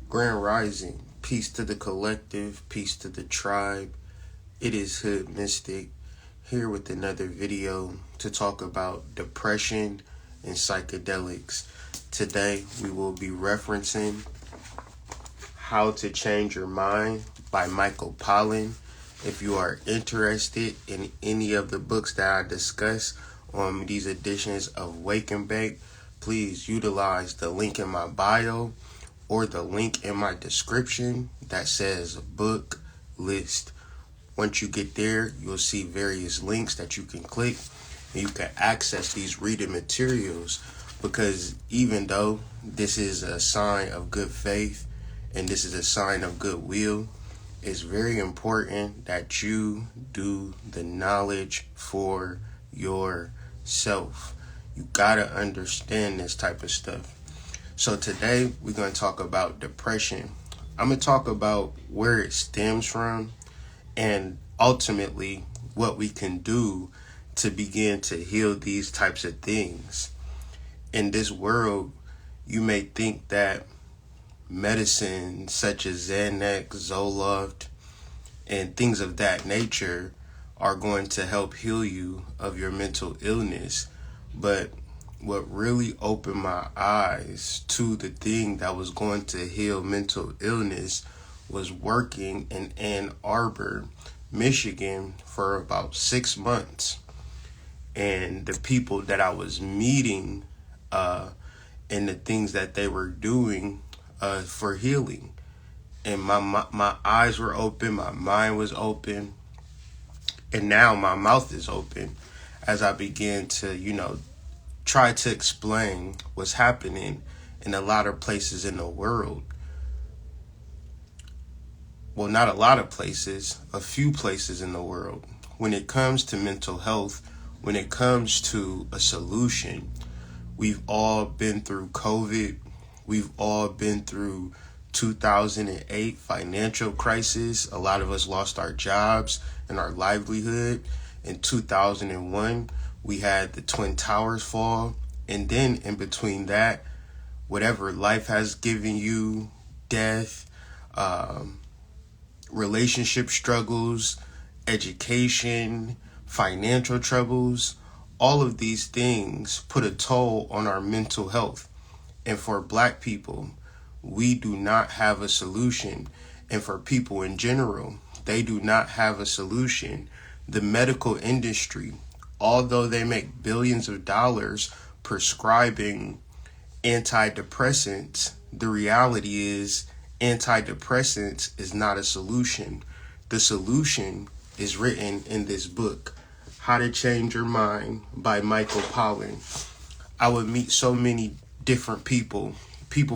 Grand Rising, peace to the collective, peace to the tribe. It is Hood Mystic here with another video to talk about depression and psychedelics. Today we will be referencing How to Change Your Mind by Michael Pollan. If you are interested in any of the books that I discuss on these editions of Wake and Bake, please utilize the link in my bio or the link in my description that says book list. Once you get there, you'll see various links that you can click and you can access these reading materials, because even though this is a sign of good faith and this is a sign of goodwill, it's very important that you do the knowledge for yourself. You gotta understand this type of stuff. So today we're going to talk about depression. I'm going to talk about where it stems from and ultimately what we can do to begin to heal these types of things. In this world, you may think that medicine such as Xanax, Zoloft, and things of that nature are going to help heal you of your mental illness. But what really opened my eyes to the thing that was going to heal mental illness was working in Ann Arbor, Michigan for about 6 months. And the people that I was meeting and the things that they were doing for healing. And my eyes were open, my mind was open, and now my mouth is open as I began to, try to explain what's happening in a lot of places in the world. Well, not a lot of places, a few places in the world. When it comes to mental health, when it comes to a solution, we've all been through COVID. We've all been through 2008 financial crisis. A lot of us lost our jobs and our livelihood. In 2001, we had the Twin Towers fall. And then in between that, whatever life has given you, death, relationship struggles, education, financial troubles, all of these things put a toll on our mental health. And for Black people, we do not have a solution. And for people in general, they do not have a solution. The medical industry, although they make billions of dollars prescribing antidepressants, the reality is antidepressants is not a solution. The solution is written in this book, How to Change Your Mind by Michael Pollan. I would meet so many different people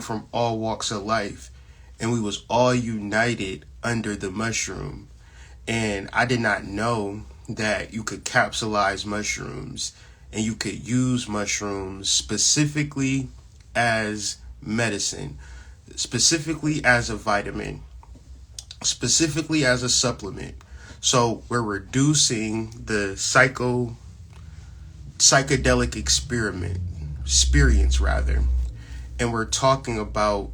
from all walks of life, and we was all united under the mushroom. And I did not know that you could capsulize mushrooms and you could use mushrooms specifically as medicine, specifically as a vitamin, specifically as a supplement. So we're reducing the psychedelic experience, and we're talking about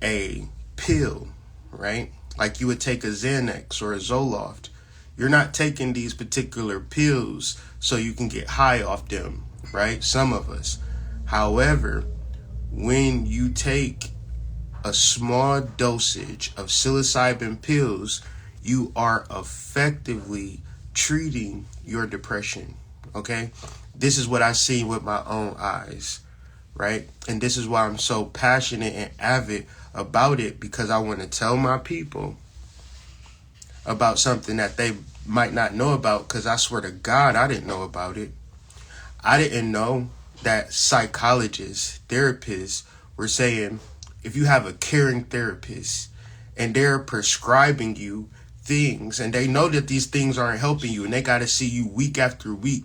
a pill, right? Like you would take a Xanax or a Zoloft. You're not taking these particular pills so you can get high off them, right? Some of us. However, when you take a small dosage of psilocybin pills, you are effectively treating your depression, okay? This is what I see with my own eyes, right? And this is why I'm so passionate and avid about it, because I want to tell my people about something that they might not know about, because I swear to God, I didn't know about it. I didn't know that psychologists, therapists were saying, if you have a caring therapist and they're prescribing you things and they know that these things aren't helping you and they got to see you week after week,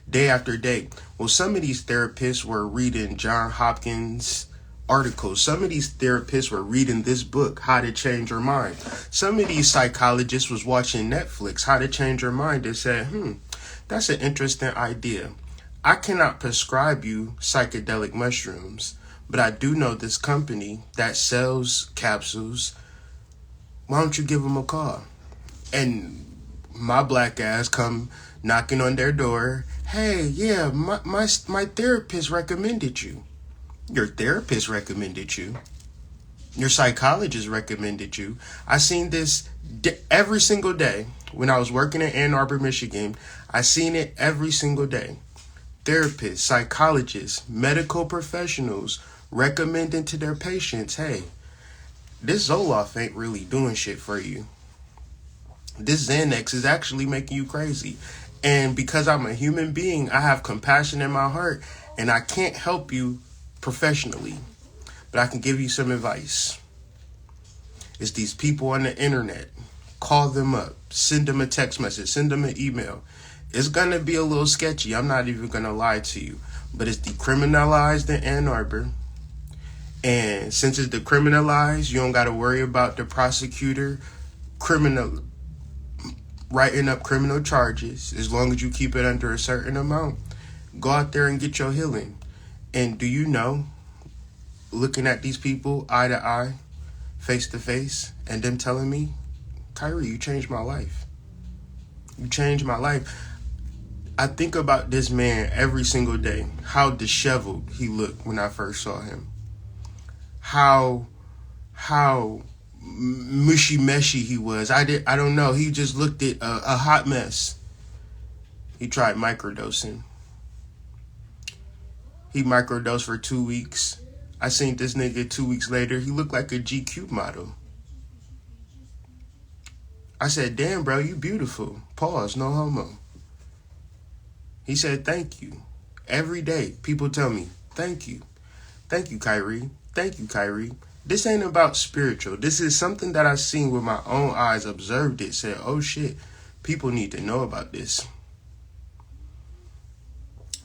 day after day. Well, some of these therapists were reading John Hopkins articles. Some of these therapists were reading this book, How to Change Your Mind. Some of these psychologists was watching Netflix, How to Change Your Mind, and said, that's an interesting idea. I cannot prescribe you psychedelic mushrooms, But I do know this company that sells capsules. Why don't you give them a call? And my black ass come knocking on their door. Hey, yeah, my therapist recommended you. Your therapist recommended you. Your psychologist recommended you. I seen this every single day when I was working in Ann Arbor, Michigan. I seen it every single day. Therapists, psychologists, medical professionals recommending to their patients, hey, this Zoloft ain't really doing shit for you. This Xanax is actually making you crazy. And because I'm a human being, I have compassion in my heart, and I can't help you professionally, but I can give you some advice. It's these people on the internet. Call them up, send them a text message, send them an email. It's gonna be a little sketchy. I'm not even gonna lie to you, but it's decriminalized in Ann Arbor. And since it's decriminalized, you don't gotta worry about the prosecutor criminal writing up criminal charges. As long as you keep it under a certain amount, go out there and get your healing. And do you know, looking at these people eye to eye, face to face, and them telling me, Kyrie, you changed my life. You changed my life. I think about this man every single day, how disheveled he looked when I first saw him. How mushy meshy he was. I don't know. He just looked at a hot mess. He tried microdosing. He microdosed for 2 weeks. I seen this nigga 2 weeks later. He looked like a GQ model. I said, damn, bro, you beautiful. Pause, no homo. He said, thank you. Every day, people tell me, thank you. Thank you, Kyrie. Thank you, Kyrie. This ain't about spiritual. This is something that I seen with my own eyes, observed it, said, oh shit, people need to know about this.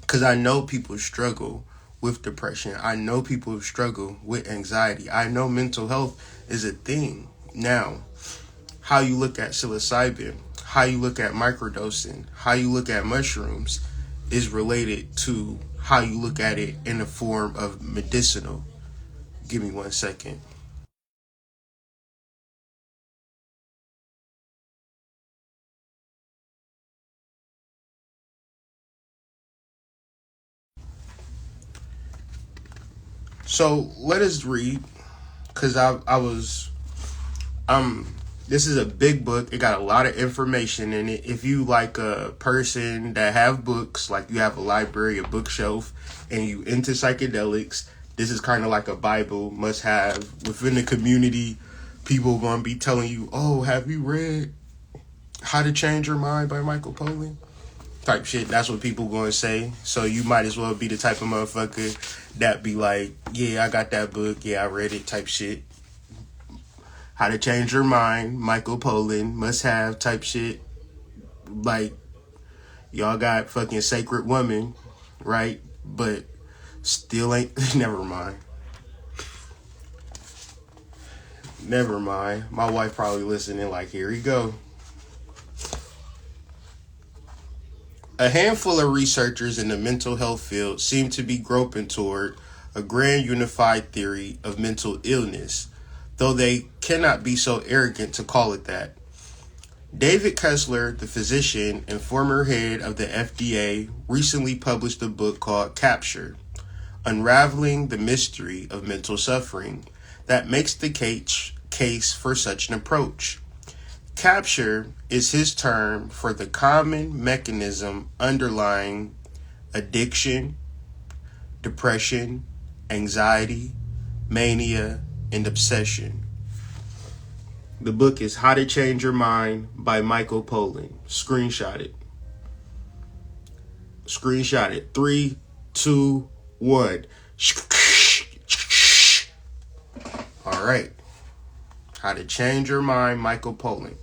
Because I know people struggle with depression. I know people struggle with anxiety. I know mental health is a thing. Now, how you look at psilocybin, how you look at microdosing, how you look at mushrooms is related to how you look at it in the form of medicinal. Give me 1 second. So let us read, because this is a big book. It got a lot of information in it. If you like a person that have books, like you have a library, a bookshelf, and you into psychedelics, this is kind of like a Bible must have within the community. People gonna be telling you, oh, have you read How to Change Your Mind by Michael Pollan? Type shit. That's what people gonna say. So you might as well be the type of motherfucker that be like, yeah, I got that book. Yeah, I read it type shit. How to Change Your Mind, Michael Pollan, must have type shit. Like, y'all got fucking Sacred Woman, right? But still ain't, never mind. Never mind. My wife probably listening like, here we go. A handful of researchers in the mental health field seem to be groping toward a grand unified theory of mental illness, though they cannot be so arrogant to call it that. David Kessler, the physician and former head of the FDA, recently published a book called Capture, Unraveling the Mystery of Mental Suffering, that makes the case for such an approach. Capture is his term for the common mechanism underlying addiction, depression, anxiety, mania, and obsession. The book is How to Change Your Mind by Michael Pollan. Screenshot it. Screenshot it. 3, 2, 1. All right. How to Change Your Mind, Michael Pollan.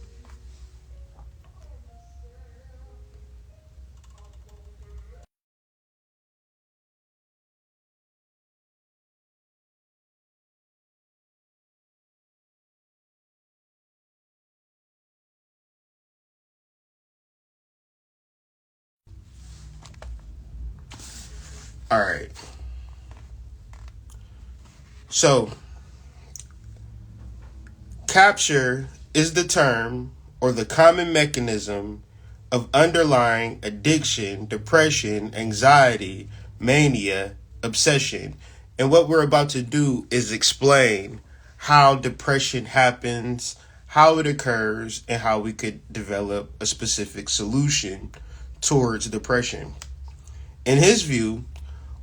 All right. So, capture is the term or the common mechanism of underlying addiction, depression, anxiety, mania, obsession. And what we're about to do is explain how depression happens, how it occurs, and how we could develop a specific solution towards depression. In his view,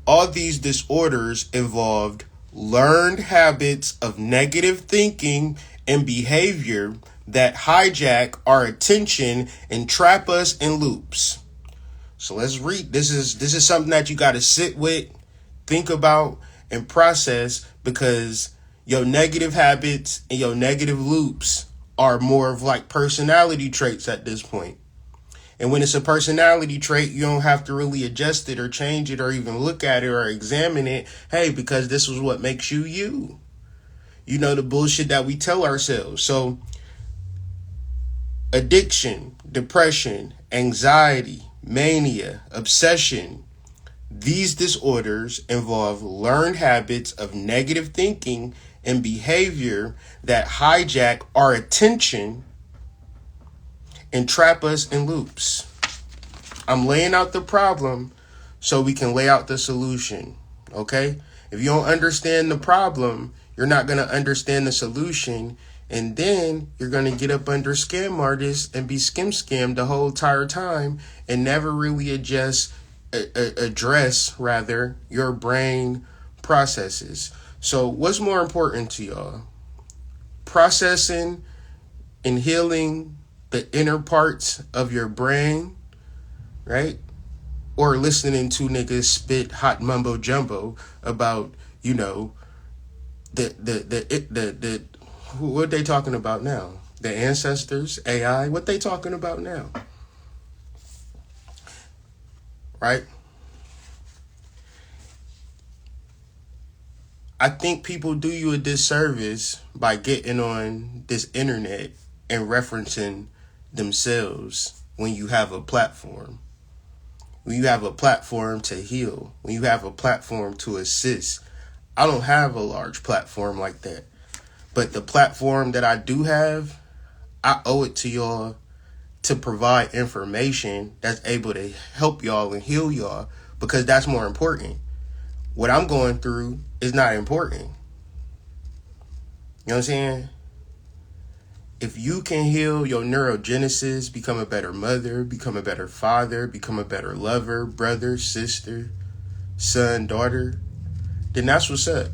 all these disorders involved learned habits of negative thinking and behavior that hijack our attention and trap us in loops. So let's read. This is something that you got to sit with, think about, and process, because your negative habits and your negative loops are more of like personality traits at this point. And when it's a personality trait, you don't have to really adjust it or change it or even look at it or examine it. Hey, because this is what makes you you. You know, the bullshit that we tell ourselves. So addiction, depression, anxiety, mania, obsession, these disorders involve learned habits of negative thinking and behavior that hijack our attention and trap us in loops. I'm laying out the problem so we can lay out the solution, okay? If you don't understand the problem, you're not going to understand the solution, and then you're going to get up under scam artists and be scammed the whole entire time and never really address your brain processes. So what's more important to y'all? Processing and healing the inner parts of your brain, right? Or listening to niggas spit hot mumbo jumbo about, you know, the what they talking about now? The ancestors, AI, what they talking about now? Right? I think people do you a disservice by getting on this internet and referencing themselves when you have a platform. When you have a platform to heal, when you have a platform to assist. I don't have a large platform like that. But the platform that I do have, I owe it to y'all to provide information that's able to help y'all and heal y'all, because that's more important. What I'm going through is not important. You know what I'm saying? If you can heal your neurogenesis, become a better mother, become a better father, become a better lover, brother, sister, son, daughter, then that's what's up.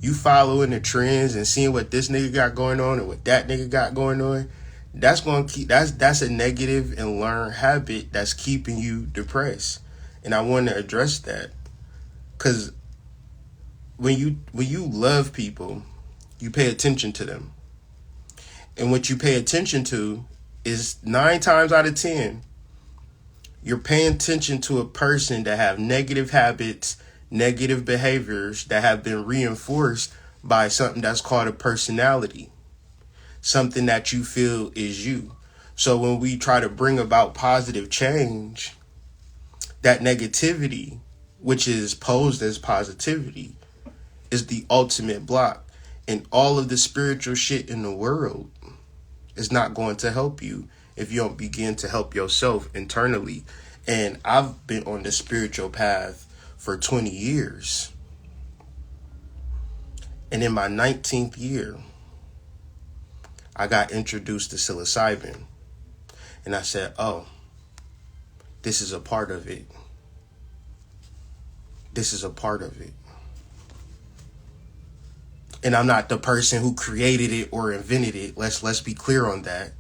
You following the trends and seeing what this nigga got going on and what that nigga got going on, that's a negative and learned habit that's keeping you depressed. And I want to address that. Cause when you love people, you pay attention to them. And what you pay attention to is 9 times out of 10, you're paying attention to a person that have negative habits, negative behaviors that have been reinforced by something that's called a personality, something that you feel is you. So when we try to bring about positive change, that negativity, which is posed as positivity, is the ultimate block. And all of the spiritual shit in the world is not going to help you if you don't begin to help yourself internally. And I've been on the spiritual path for 20 years. And in my 19th year, I got introduced to psilocybin. And I said, oh, this is a part of it. This is a part of it. And I'm not the person who created it or invented it. Let's be clear on that.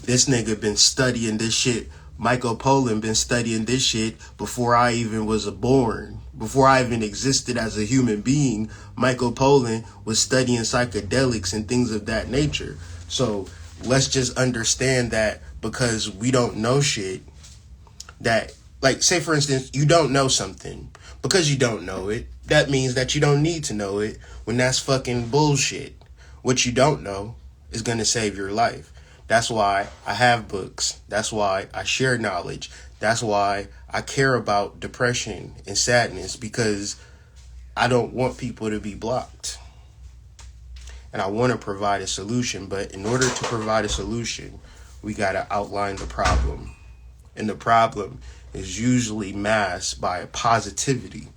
This nigga been studying this shit. Michael Pollan been studying this shit before I even was born. Before I even existed as a human being, Michael Pollan was studying psychedelics and things of that nature. So let's just understand that because we don't know shit, that, like, say for instance, you don't know something. Because you don't know it, that means that you don't need to know it, when that's fucking bullshit. What you don't know is going to save your life. That's why I have books. That's why I share knowledge. That's why I care about depression and sadness, because I don't want people to be blocked. And I want to provide a solution, but in order to provide a solution, we got to outline the problem. And the problem is usually masked by positivity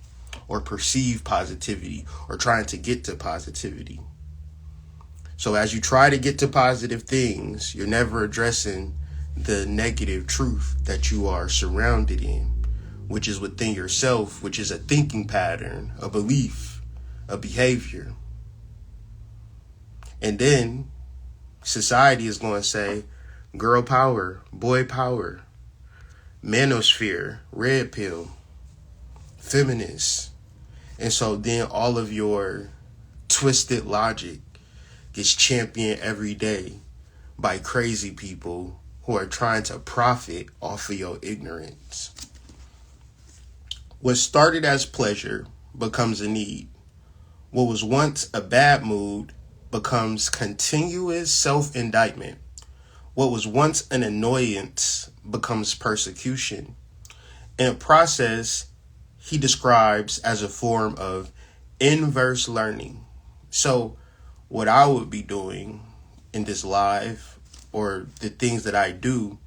or perceived positivity or trying to get to positivity. So as you try to get to positive things, you're never addressing the negative truth that you are surrounded in, which is within yourself, which is a thinking pattern, a belief, a behavior. And then society is going to say, girl power, boy power, manosphere, red pill, feminist. And so then all of your twisted logic gets championed every day by crazy people who are trying to profit off of your ignorance. What started as pleasure becomes a need. What was once a bad mood becomes continuous self-indictment. What was once an annoyance becomes persecution. In a process he describes as a form of inverse learning. So what I would be doing in this live, or the things that I do,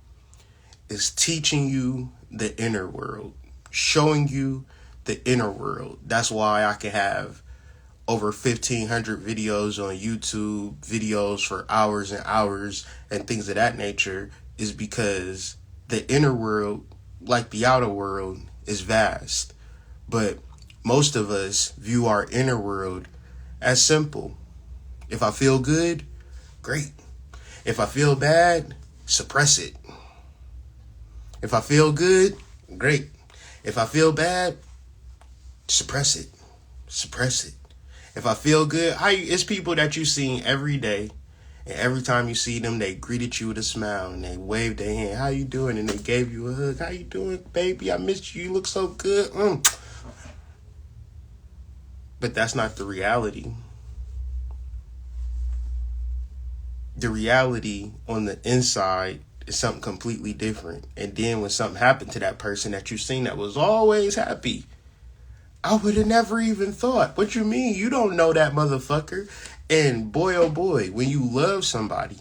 is teaching you the inner world, showing you the inner world. That's why I can have over 1,500 videos on YouTube, videos for hours and hours and things of that nature, is because the inner world, like the outer world, is vast. But most of us view our inner world as simple. If I feel good, great. If I feel bad, suppress it. If I feel good, great. If I feel bad, suppress it. Suppress it. If I feel good, it's people that you see every day, and every time you see them, they greeted you with a smile and they waved their hand. How you doing? And they gave you a hug. How you doing, baby? I missed you. You look so good. But that's not the reality. The reality on the inside is something completely different. And then when something happened to that person that you seen that was always happy, I would have never even thought. What you mean? You don't know that motherfucker. And boy, oh boy, when you love somebody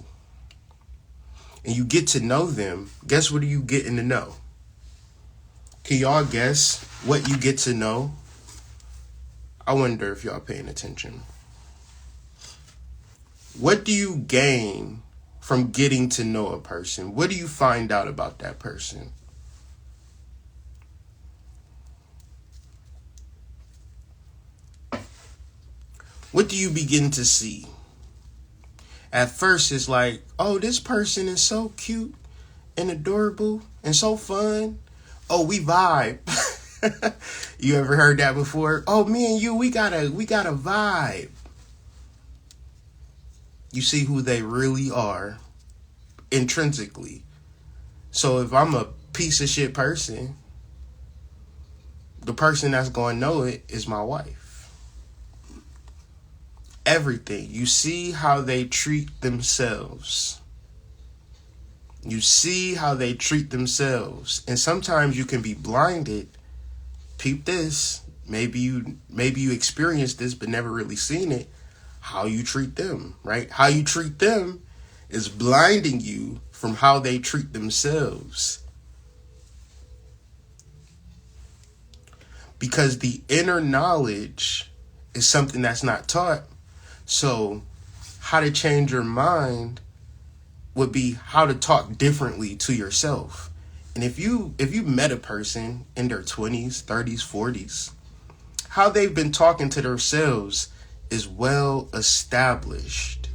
and you get to know them, guess what are you getting to know? Can y'all guess what you get to know? I wonder if y'all paying attention. What do you gain from getting to know a person? What do you find out about that person? What do you begin to see? At first, it's like, oh, this person is so cute and adorable and so fun. Oh, we vibe. You ever heard that before? Oh, me and you, we got a vibe. You see who they really are intrinsically. So if I'm a piece of shit person, the person that's going to know it is my wife. Everything. You see how they treat themselves. You see how they treat themselves. And sometimes you can be blinded. Peep this. Maybe you experienced this but never really seen it. How you treat them, right? How you treat them is blinding you from how they treat themselves. Because the inner knowledge is something that's not taught. So how to change your mind would be how to talk differently to yourself. And if you met a person in their 20s, 30s, 40s, how they've been talking to themselves is well established.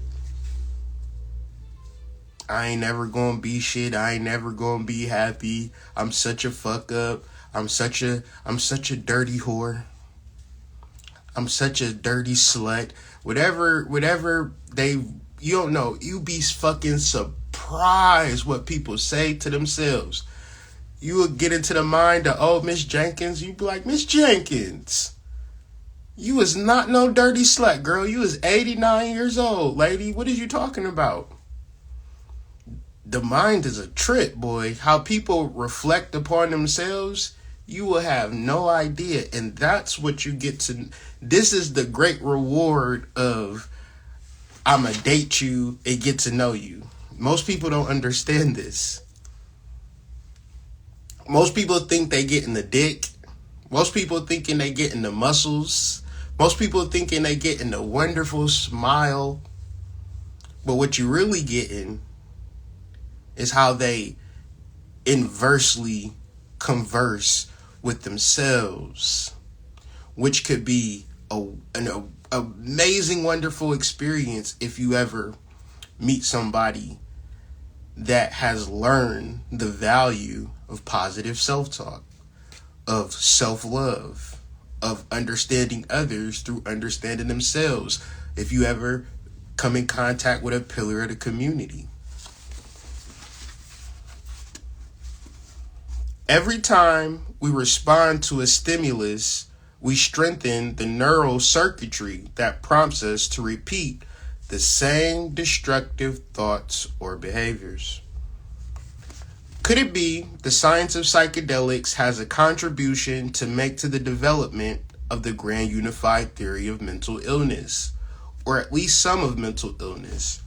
I ain't never gonna be shit. I ain't never gonna be happy. I'm such a fuck up. I'm such a dirty whore. I'm such a dirty slut. Whatever you don't know. You be fucking surprised what people say to themselves. You would get into the mind of, oh, Miss Jenkins. You be like, Miss Jenkins, you was not no dirty slut, girl. You was 89 years old, lady. What is you talking about? The mind is a trip, boy. How people reflect upon themselves You will have no idea. And that's what you get to. This is the great reward of I'ma date you and get to know you. Most people don't understand this. Most people think they get in the dick. Most people thinking they get in the muscles. Most people thinking they get in the wonderful smile. But what you really getting is how they inversely converse with themselves, which could be an amazing, wonderful experience if you ever meet somebody that has learned the value of positive self-talk, of self-love, of understanding others through understanding themselves. If you ever come in contact with a pillar of the community. Every time we respond to a stimulus, we strengthen the neural circuitry that prompts us to repeat the same destructive thoughts or behaviors. Could it be the science of psychedelics has a contribution to make to the development of the grand unified theory of mental illness, or at least some of mental illness?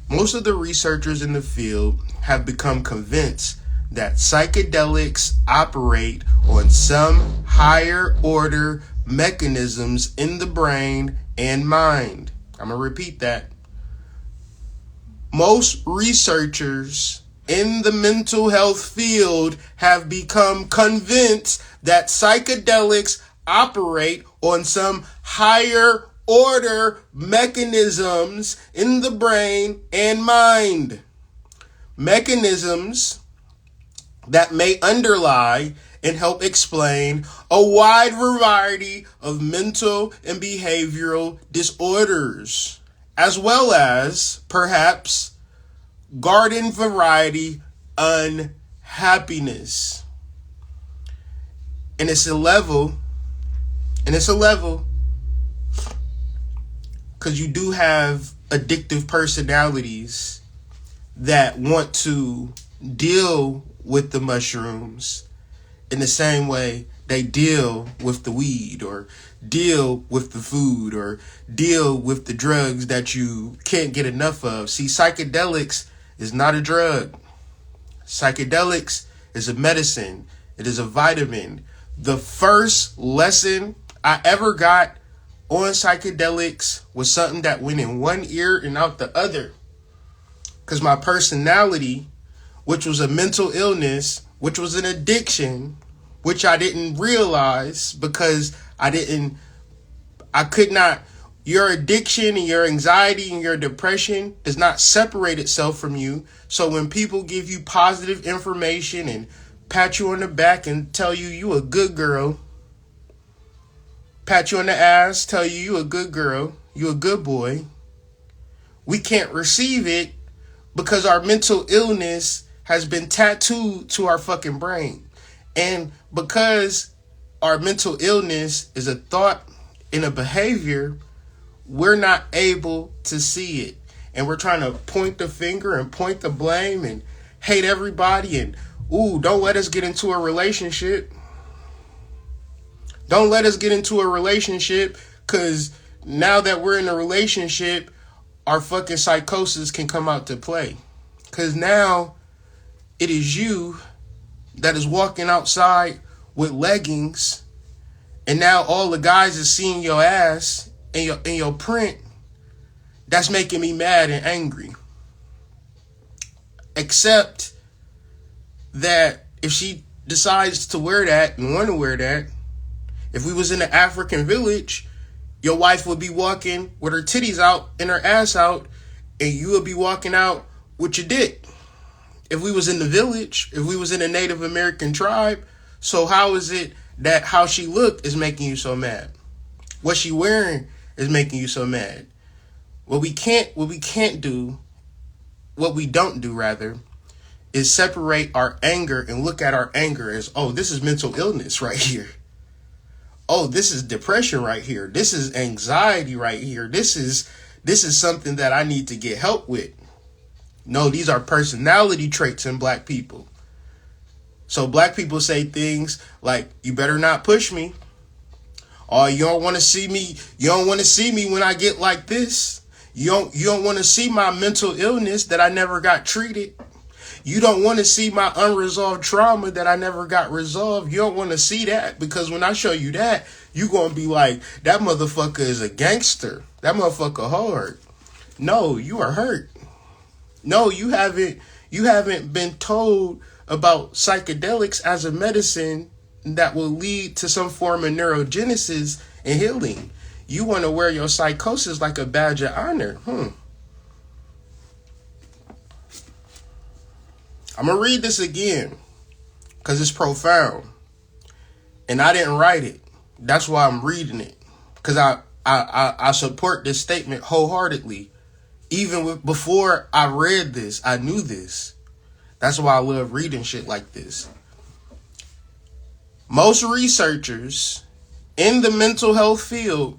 Most of the researchers in the field have become convinced that psychedelics operate on some higher order mechanisms in the brain and mind. I'm going to repeat that. Most researchers in the mental health field have become convinced that psychedelics operate on some higher order mechanisms in the brain and mind. Mechanisms that may underlie and help explain a wide variety of mental and behavioral disorders, as well as, perhaps, garden variety unhappiness. And it's a level, because you do have addictive personalities that want to deal with the mushrooms in the same way they deal with the weed, or deal with the food, or deal with the drugs that you can't get enough of. See, psychedelics is not a drug. Psychedelics is a medicine. It is a vitamin. The first lesson I ever got on psychedelics was something that went in one ear and out the other. Because my personality, which was a mental illness, which was an addiction, which I didn't realize because your addiction and your anxiety and your depression does not separate itself from you. So when people give you positive information and pat you on the back and tell you a good girl, pat you on the ass, tell you a good girl, you a good boy, we can't receive it because our mental illness has been tattooed to our fucking brain. And because our mental illness is a thought and a behavior, we're not able to see it. And we're trying to point the finger and point the blame and hate everybody and, don't let us get into a relationship. Don't let us get into a relationship, because now that we're in a relationship, our fucking psychosis can come out to play. Because now it is you that is walking outside with leggings, and now all the guys is seeing your ass and your print. That's making me mad and angry. Except that if she decides to wear that and want to wear that, if we was in an African village, your wife would be walking with her titties out and her ass out, and you would be walking out with your dick. If we was in the village, if we was in a Native American tribe, so how is it that how she looked is making you so mad? What she wearing is making you so mad? What we don't do rather, is separate our anger and look at our anger as, this is mental illness right here. This is depression right here. This is anxiety right here. This is something that I need to get help with. No, these are personality traits in black people. So black people say things like, you better not push me. Or you don't want to see me. You don't want to see me when I get like this. You don't want to see my mental illness that I never got treated. You don't want to see my unresolved trauma that I never got resolved. You don't want to see that, because when I show you that, you're going to be like, that motherfucker is a gangster. That motherfucker hard. No, you are hurt. No, you haven't been told about psychedelics as a medicine that will lead to some form of neurogenesis and healing. You want to wear your psychosis like a badge of honor. I'm going to read this again because it's profound. And I didn't write it. That's why I'm reading it. Because I support this statement wholeheartedly. Even before I read this, I knew this. That's why I love reading shit like this. Most researchers in the mental health field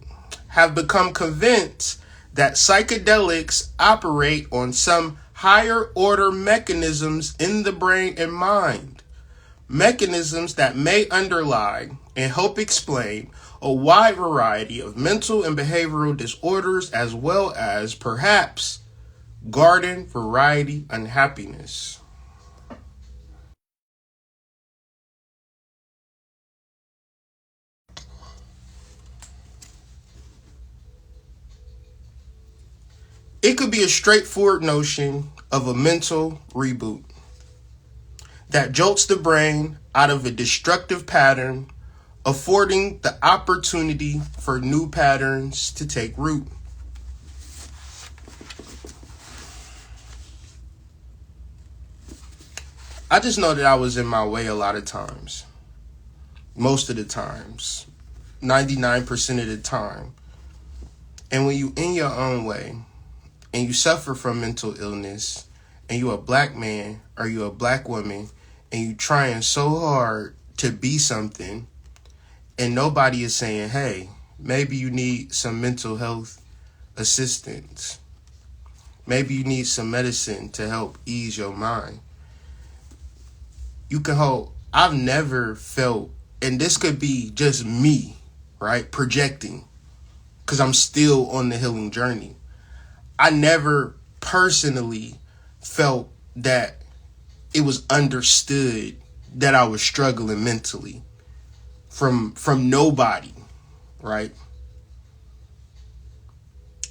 have become convinced that psychedelics operate on some higher order mechanisms in the brain and mind. Mechanisms that may underlie and help explain a wide variety of mental and behavioral disorders, as well as perhaps garden variety unhappiness. It could be a straightforward notion of a mental reboot that jolts the brain out of a destructive pattern, affording the opportunity for new patterns to take root. I just know that I was in my way a lot of times. Most of the times. 99% of the time. And when you in your own way, and you suffer from mental illness, and you a black man or you a black woman, and you trying so hard to be something, and nobody is saying, hey, maybe you need some mental health assistance. Maybe you need some medicine to help ease your mind. You can hold, I've never felt, and this could be just me, right, projecting, because I'm still on the healing journey. I never personally felt that it was understood that I was struggling mentally from nobody, right?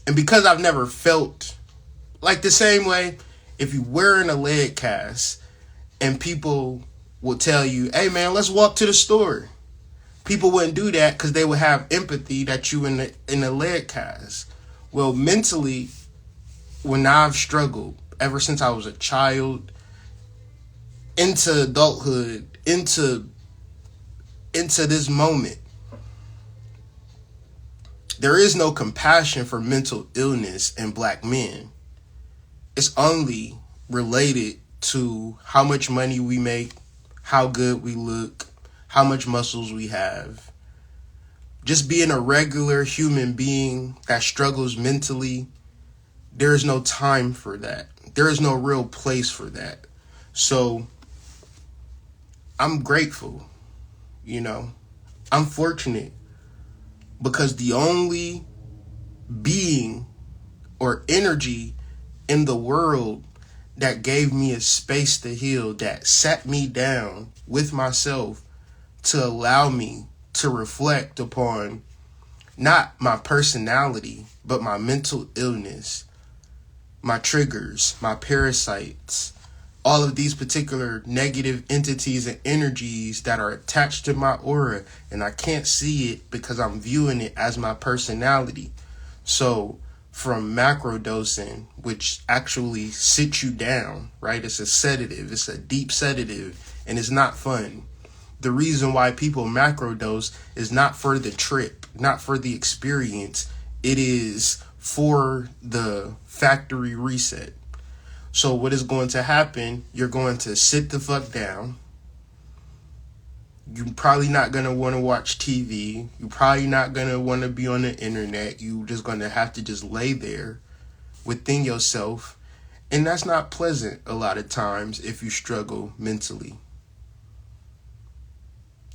And because I've never felt like the same way, if you're wearing a leg cast and people will tell you, hey man, let's walk to the store. People wouldn't do that because they would have empathy that you in the leg cast. Well, mentally, when I've struggled ever since I was a child, into adulthood, into this moment, there is no compassion for mental illness in black men. It's only related to how much money we make, how good we look, how much muscles we have. Just being a regular human being that struggles mentally, there is no time for that. There is no real place for that. So I'm grateful, I'm fortunate, because the only being or energy in the world that gave me a space to heal, that sat me down with myself to allow me to reflect upon not my personality, but my mental illness, my triggers, my parasites, all of these particular negative entities and energies that are attached to my aura, and I can't see it because I'm viewing it as my personality. So from macrodosing, which actually sits you down, right? It's a sedative, it's a deep sedative, and it's not fun. The reason why people macrodose is not for the trip, not for the experience. It is for the factory reset. So what is going to happen, you're going to sit the fuck down. You're probably not going to want to watch TV. You're probably not going to want to be on the internet. You're just going to have to just lay there within yourself. And that's not pleasant a lot of times if you struggle mentally.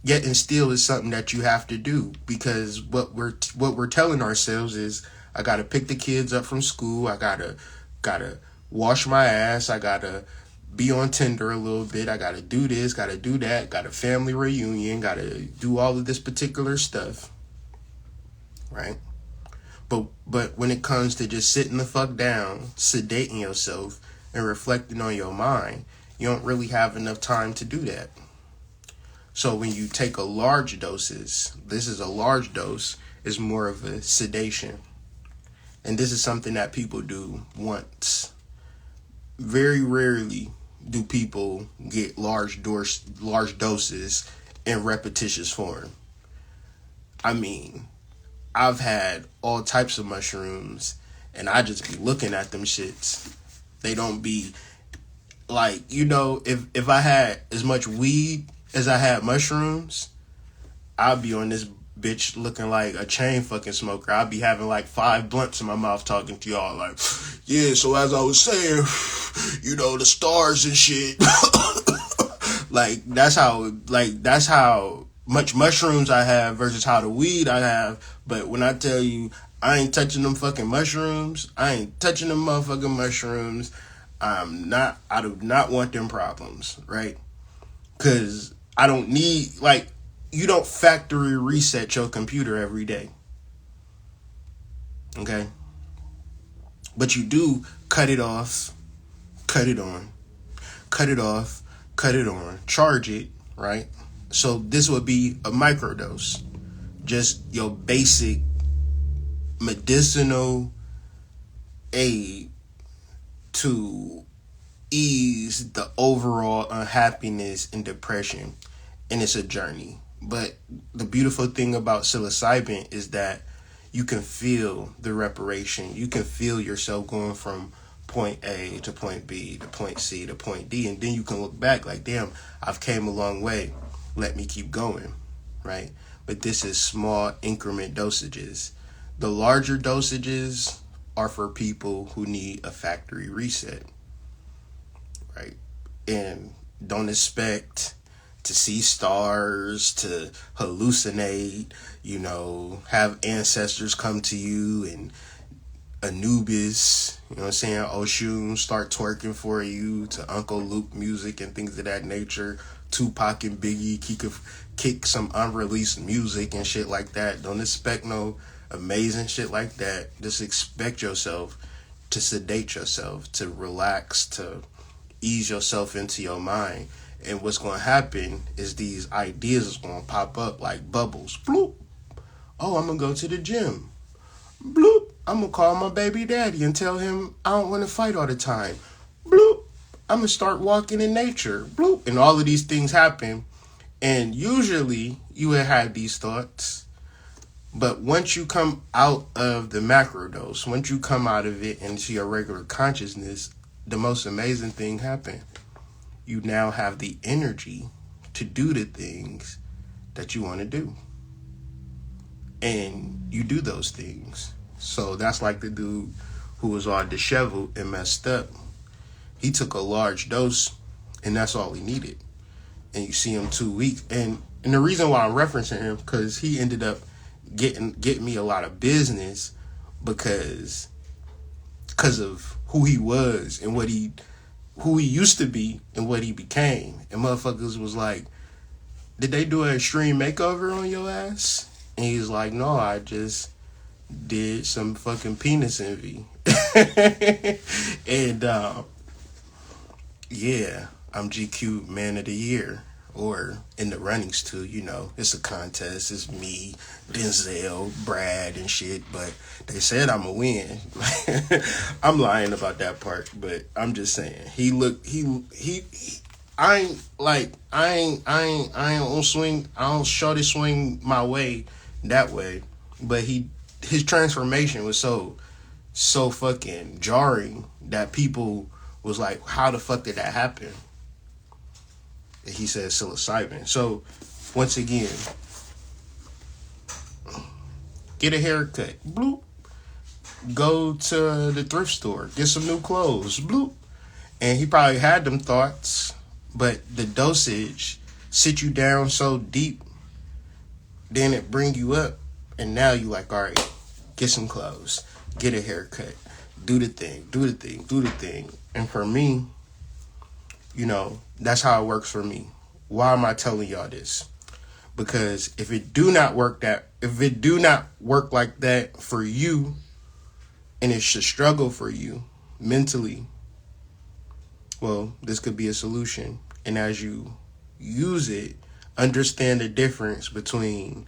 Yet and still is something that you have to do, because what we're telling ourselves is, I gotta pick the kids up from school, I gotta wash my ass, I gotta be on Tinder a little bit, I gotta do this, gotta do that, got a family reunion, gotta do all of this particular stuff, right? But when it comes to just sitting the fuck down, sedating yourself, and reflecting on your mind, you don't really have enough time to do that. So when you take a large doses, this is a large dose, is more of a sedation. And this is something that people do once. Very rarely do people get large doses in repetitious form. I mean, I've had all types of mushrooms, and I just be looking at them shits. They don't be like, if I had as much weed as I had mushrooms, I'd be on this bitch looking like a chain fucking smoker. I'd be having like 5 blunts in my mouth talking to y'all like, yeah, so as I was saying, the stars and shit. That's how much mushrooms I have versus how the weed I have. But when I tell you I ain't touching them fucking mushrooms, I ain't touching them motherfucking mushrooms, I do not want them problems, right? Because I don't need, you don't factory reset your computer every day. Okay? But you do cut it off, cut it on, cut it off, cut it on, charge it, right? So this would be a microdose. Just your basic medicinal aid to ease the overall unhappiness and depression. And it's a journey. But the beautiful thing about psilocybin is that you can feel the reparation. You can feel yourself going from point A to point B to point C to point D. And then you can look back like, damn, I've came a long way. Let me keep going, right? But this is small increment dosages. The larger dosages are for people who need a factory reset, right? And don't expect to see stars, to hallucinate, have ancestors come to you and Anubis, Oshun start twerking for you, to Uncle Luke music and things of that nature. Tupac and Biggie kick some unreleased music and shit like that. Don't expect no amazing shit like that. Just expect yourself to sedate yourself, to relax, to ease yourself into your mind. And what's going to happen is these ideas is going to pop up like bubbles. Bloop. Oh, I'm going to go to the gym. Bloop. I'm going to call my baby daddy and tell him I don't want to fight all the time. Bloop. I'm going to start walking in nature. Bloop. And all of these things happen. And usually you would have these thoughts. But once you come out of the macrodose, once you come out of it into your regular consciousness, the most amazing thing happened. You now have the energy to do the things that you want to do. And you do those things. So that's like the dude who was all disheveled and messed up. He took a large dose, and that's all he needed. And you see him 2 weeks. And the reason why I'm referencing him, because he ended up getting me a lot of business because of who he was and who he used to be and what he became. And motherfuckers was like, did they do an extreme makeover on your ass? And he's like, no, I just did some fucking penis envy. And yeah, I'm GQ Man of the Year, or in the runnings too, it's a contest. It's me, Denzel, Brad and shit, but they said I'm a win. I'm lying about that part, but I'm just saying I don't shorty swing my way that way, but his transformation was so fucking jarring that people was like, how the fuck did that happen? And he said psilocybin. So once again, get a haircut, bloop. Go to the thrift store, get some new clothes, bloop. And he probably had them thoughts, but the dosage sit you down so deep Then it bring you up, and now you like, all right, get some clothes, get a haircut, do the thing. And for me, that's how it works for me. Why am I telling y'all this? Because if it do not work like that for you, and it's a struggle for you mentally, well, this could be a solution. And as you use it, understand the difference between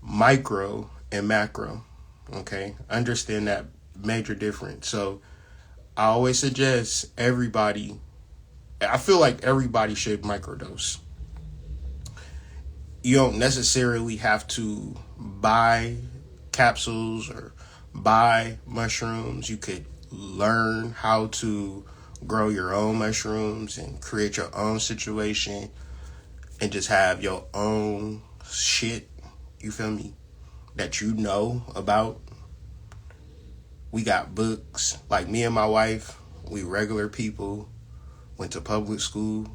micro and macro. Okay? Understand that major difference. So I always suggest I feel like everybody should microdose. You don't necessarily have to buy capsules or buy mushrooms. You could learn how to grow your own mushrooms and create your own situation and just have your own shit, you feel me, that you know about. We got books. Like me and my wife, we regular people, went to public school,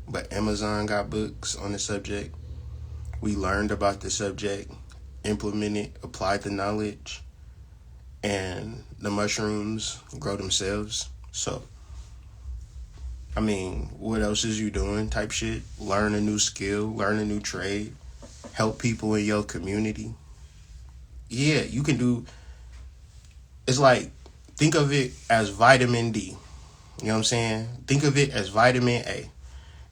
but Amazon got books on the subject. We learned about the subject, implemented, applied the knowledge, and the mushrooms grow themselves. So, I mean, what else is you doing type shit? Learn a new skill, learn a new trade, help people in your community. Yeah, you can do. It's like, think of it as vitamin D. You know what I'm saying? Think of it as vitamin A.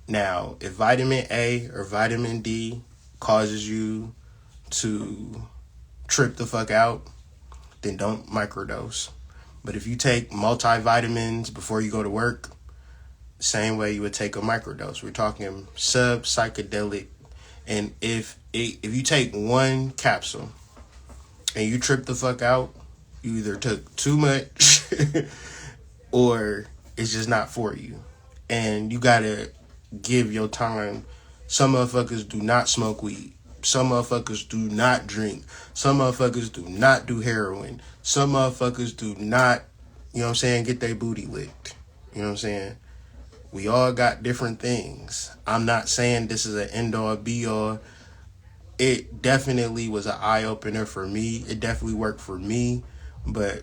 Now, if vitamin A or vitamin D causes you to trip the fuck out, then don't microdose. But if you take multivitamins before you go to work, same way you would take a microdose. We're talking sub-psychedelic. And if you take one capsule and you trip the fuck out, you either took too much or it's just not for you. And you gotta give your time. Some motherfuckers do not smoke weed. Some motherfuckers do not drink. Some motherfuckers do not do heroin. Some motherfuckers do not, get their booty licked. You know what I'm saying? We all got different things. I'm not saying this is an end-all, be-all. It definitely was an eye-opener for me. It definitely worked for me. But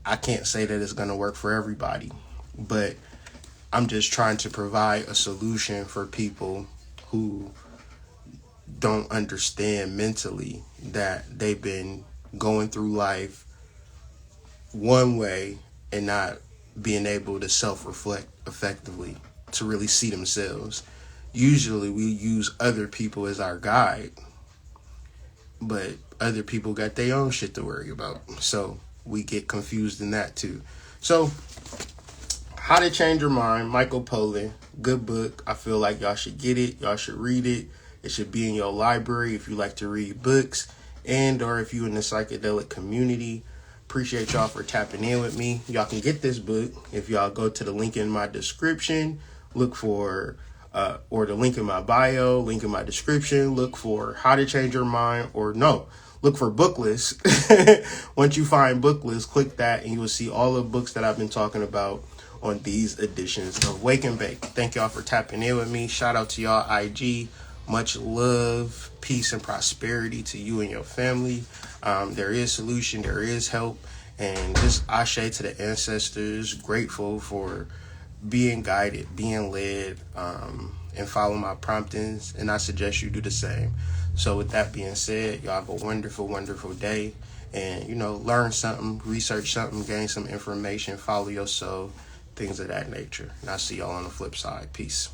I can't say that it's going to work for everybody. But I'm just trying to provide a solution for people who don't understand mentally that they've been going through life one way and not being able to self-reflect effectively to really see themselves. Usually we use other people as our guide, but other people got their own shit to worry about. So we get confused in that too. So How to Change Your Mind, Michael Pollan. Good book. I feel like y'all should get it. Y'all should read it. It should be in your library if you like to read books and or if you're in the psychedelic community. Appreciate y'all for tapping in with me. Y'all can get this book if y'all go to the link in my description. Look for, or the link in my bio, link in my description. Look for How to Change Your Mind, look for book list. Once you find book list, click that and you will see all the books that I've been talking about on these editions of Wake and Bake. Thank y'all for tapping in with me. Shout out to y'all IG. Much love, peace, and prosperity to you and your family. There is solution, there is help, and just ashe to the ancestors. Grateful for being guided, being led, and follow my promptings, and I suggest you do the same. So with that being said, y'all have a wonderful, wonderful day, and learn something, research something, gain some information, follow your soul, things of that nature. And I'll see y'all on the flip side. Peace.